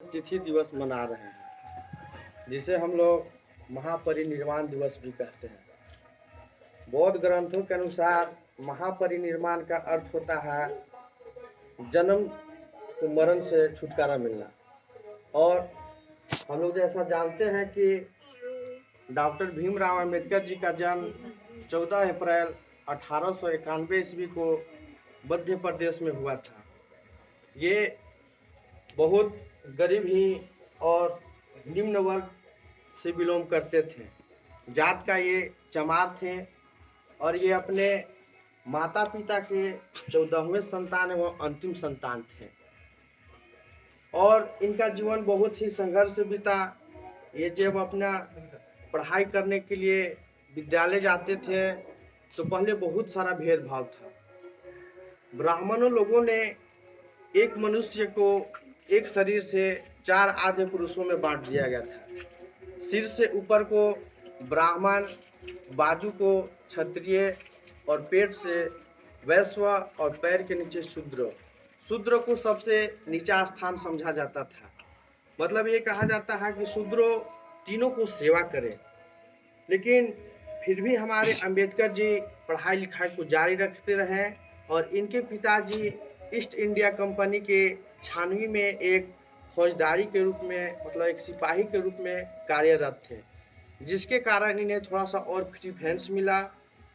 तिथि दिवस मना रहे हैं, जिसे हम लोग महापरिनिर्वाण दिवस भी कहते हैं। बौद्ध ग्रंथों के अनुसार महापरिनिर्वाण का अर्थ होता है जन्म को मरण से छुटकारा मिलना। और हम लोग जैसा जानते हैं कि डॉक्टर भीमराव अंबेडकर जी का जन्म 14 अप्रैल 1891 ईस्वी को मध्य प्रदेश में हुआ था। ये बहुत गरीब ही और निम्न वर्ग से बिलोंग करते थे। जात का ये चमार थे और ये अपने माता पिता के 14वें संतान एवं अंतिम संतान थे और इनका जीवन बहुत ही संघर्ष से बीता। ये जब अपना पढ़ाई करने के लिए विद्यालय जाते थे तो पहले बहुत सारा भेदभाव था। ब्राह्मणों लोगों ने एक मनुष्य को एक शरीर से 4 आधे पुरुषों में बांट दिया गया था। सिर से ऊपर को ब्राह्मण, बाजू को क्षत्रिय और पेट से वैश्य और पैर के नीचे शूद्र। शूद्र को सबसे नीचा स्थान समझा जाता था। मतलब ये कहा जाता है कि शूद्र तीनों को सेवा करे। लेकिन फिर भी हमारे अंबेडकर जी पढ़ाई लिखाई को जारी रखते रहे और इनके पिताजी ईस्ट इंडिया कंपनी के छानवी में एक फौजदारी के रूप में, मतलब एक सिपाही के रूप में कार्यरत थे, जिसके कारण इन्हें थोड़ा सा और प्रिफरेंस मिला।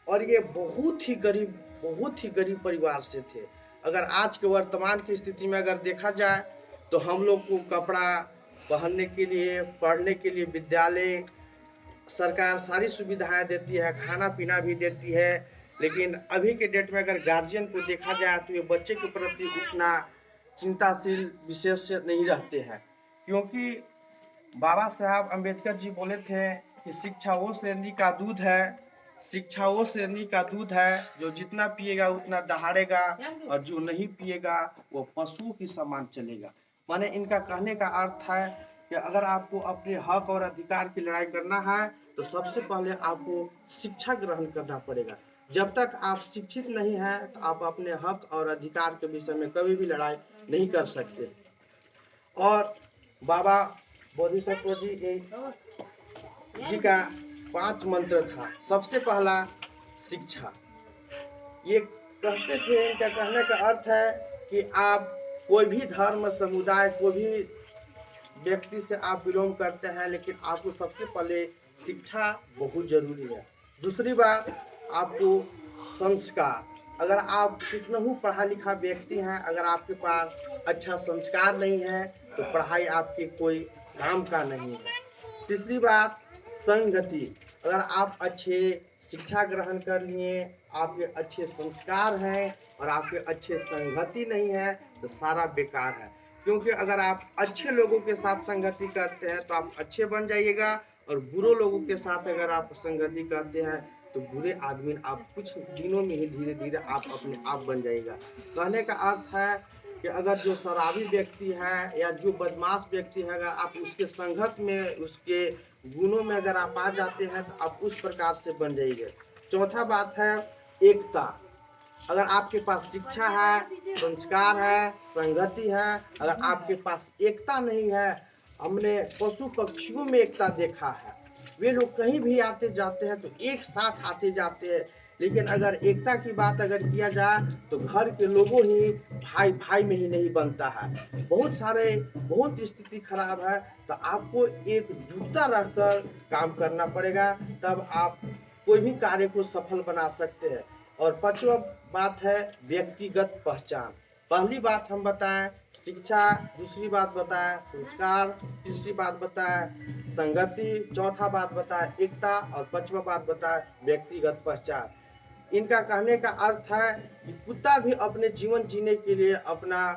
और ये बहुत ही गरीब परिवार से थे। अगर आज के वर्तमान की स्थिति में अगर देखा जाए तो हम लोग को कपड़ा पहनने के लिए, पढ़ने के लिए विद्यालय, सरकार सारी सुविधाएं देती है, खाना पीना भी देती है। लेकिन अभी के डेट में अगर गार्जियन को देखा जाए तो ये बच्चे के प्रति उतना चिंताशील विशेष नहीं रहते हैं, क्योंकि बाबा साहब अंबेडकर जी बोले थे कि शिक्षा वो शेरनी का दूध है, शिक्षा वो शेरनी का दूध है जो जितना पिएगा उतना दहाड़ेगा और जो नहीं पिएगा वो पशुओं की समान चलेगा। माने इनका कहने का अर्थ है कि अगर आपको अपने हक और अधिकार की लड़ाई करना है तो सबसे पहले आपको शिक्षा ग्रहण करना पड़ेगा। जब तक आप शिक्षित नहीं हैं तो आप अपने हक और अधिकार के विषय में कभी भी लड़ाई नहीं कर सकते। और बाबा बोधिसत्व जी का 5 मंत्र था। सबसे पहला शिक्षा। ये कहते थे, इनका कहने का अर्थ है कि आप कोई भी धर्म, समुदाय, कोई भी व्यक्ति से आप बिलोंग करते हैं, लेकिन आपको सबसे पहले शिक्षा बहुत जरूरी है। दूसरी बात, आपको संस्कार। अगर आप कितना ही पढ़ा लिखा व्यक्ति हैं, अगर आपके पास अच्छा संस्कार नहीं है तो पढ़ाई आपके कोई काम का नहीं है। तीसरी बात, संगति। अगर आप अच्छे शिक्षा ग्रहण कर लिए, आपके अच्छे संस्कार हैं और आपके अच्छे संगति नहीं है तो सारा बेकार है। क्योंकि अगर आप अच्छे लोगों के साथ संगति करते हैं तो आप अच्छे बन जाइएगा, और बुरे लोगों के साथ अगर आप संगति करते हैं तो बुरे आदमी आप कुछ दिनों में ही धीरे धीरे आप अपने आप बन जाएगा। कहने का अर्थ है कि अगर जो शराबी व्यक्ति है या जो बदमाश व्यक्ति है, अगर आप उसके संगत में, उसके गुणों में अगर आप आ जाते हैं तो आप उस प्रकार से बन जाइए। चौथा बात है एकता। अगर आपके पास शिक्षा है, संस्कार है, संगति है, अगर आपके पास एकता नहीं है, हमने पशु पक्षियों में एकता देखा है। वे लोग कहीं भी आते जाते हैं तो एक साथ आते जाते हैं। लेकिन अगर एकता की बात अगर किया जाए तो घर के लोगों ही भाई भाई में ही नहीं बनता है। बहुत स्थिति खराब है, तो आपको एकजुटता रहकर काम करना पड़ेगा, तब आप कोई भी कार्य को सफल बना सकते हैं। और पांचवा बात है व्यक्तिगत पहचान। पहली बात हम बताएं शिक्षा, दूसरी बात बताएं संस्कार, तीसरी बात बताएं संगति, चौथा बात बताएं एकता और पांचवा बात बताएं व्यक्तिगत पहचान। इनका कहने का अर्थ है कि कुत्ता भी अपने जीवन जीने के लिए, अपना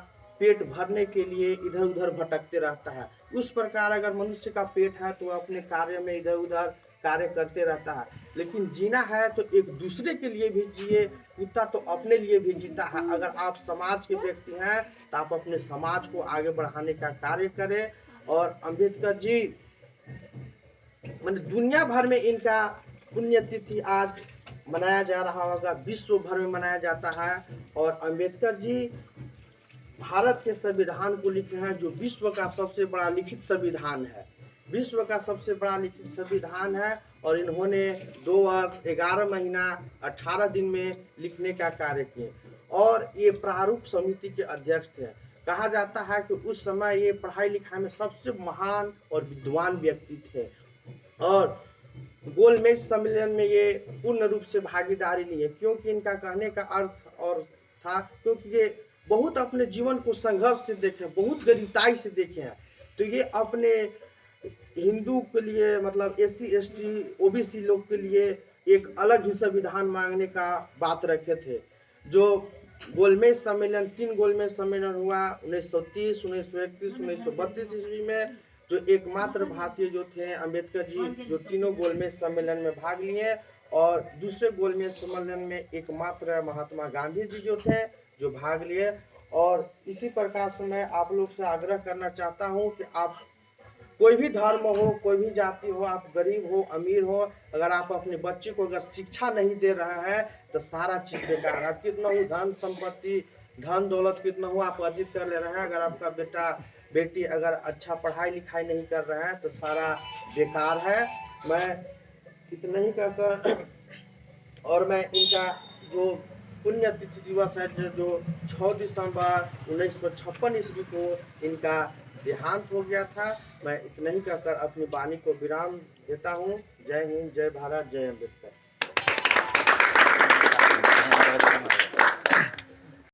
पेट भरने के लिए इधर उधर भटकते रहता है। उस प्रकार अगर मनुष्य का पेट है तो अपने कार्य में इधर उधर कार्य करते रहता है। लेकिन जीना है तो एक दूसरे के लिए भी जिए। कुत्ता तो अपने लिए भी जीता है। अगर आप समाज के व्यक्ति हैं तो आप अपने समाज को आगे बढ़ाने का कार्य करें। और अंबेडकर जी दुनिया भर में इनका पुण्यतिथि आज मनाया जा रहा होगा, विश्व भर में मनाया जाता है। और अंबेडकर जी भारत के संविधान को लिखे हैं, जो विश्व का सबसे बड़ा लिखित संविधान है, विश्व का सबसे बड़ा लिखित संविधान है। और इन्होंने 2 वर्ष 11 महीना 18 दिन में लिखने का कार्य किए और ये प्रारूप समिति के अध्यक्ष थे। कहा जाता है कि उस समय ये पढ़ाई लिखाई में सबसे महान और विद्वान व्यक्ति थे और गोलमेज सम्मेलन में ये पूर्ण रूप से भागीदारी लिए, क्योंकि इनका कहने का अर्थ और था, क्योंकि ये बहुत अपने जीवन को संघर्ष से देखे, बहुत गरीबताई से देखे हैं। तो ये अपने हिंदू के लिए, मतलब SC ST OBC लोग के लिए एक अलग ही संविधान मांगने का बात रखे थे। जो गोलमेज सम्मेलन, 3 गोलमेज सम्मेलन हुआ 1930, 1931, 1932 ईस्वी में, जो एकमात्र भारतीय जो थे अंबेडकर जी, जो तीनों गोलमेज सम्मेलन में भाग लिए। और दूसरे गोलमेज सम्मेलन में एकमात्र महात्मा गांधी जी जो थे, जो भाग लिए। और इसी प्रकार से मैं आप लोग से आग्रह करना चाहता हूं कि आप कोई भी धर्म हो, कोई भी जाति हो, आप गरीब हो अमीर हो, अगर आप अपने बच्चे को अगर शिक्षा नहीं दे रहे हैं तो सारा चीज बेकार है। कितना हो धन संपत्ति, धन दौलत कितना हो आप अर्जित कर ले रहे हैं, अगर आपका बेटा बेटी अगर अच्छा पढ़ाई लिखाई नहीं कर रहे हैं तो सारा बेकार है। मैं इतना ही कहकर और मैं इनका जो पुण्यतिथि दिवस है, जो 6 दिसंबर 1956 ईस्वी को इनका देहांत हो गया था, मैं इतना ही कहकर अपनी वाणी को विराम देता हूँ। जय हिंद, जय भारत, जय अम्बेडकर।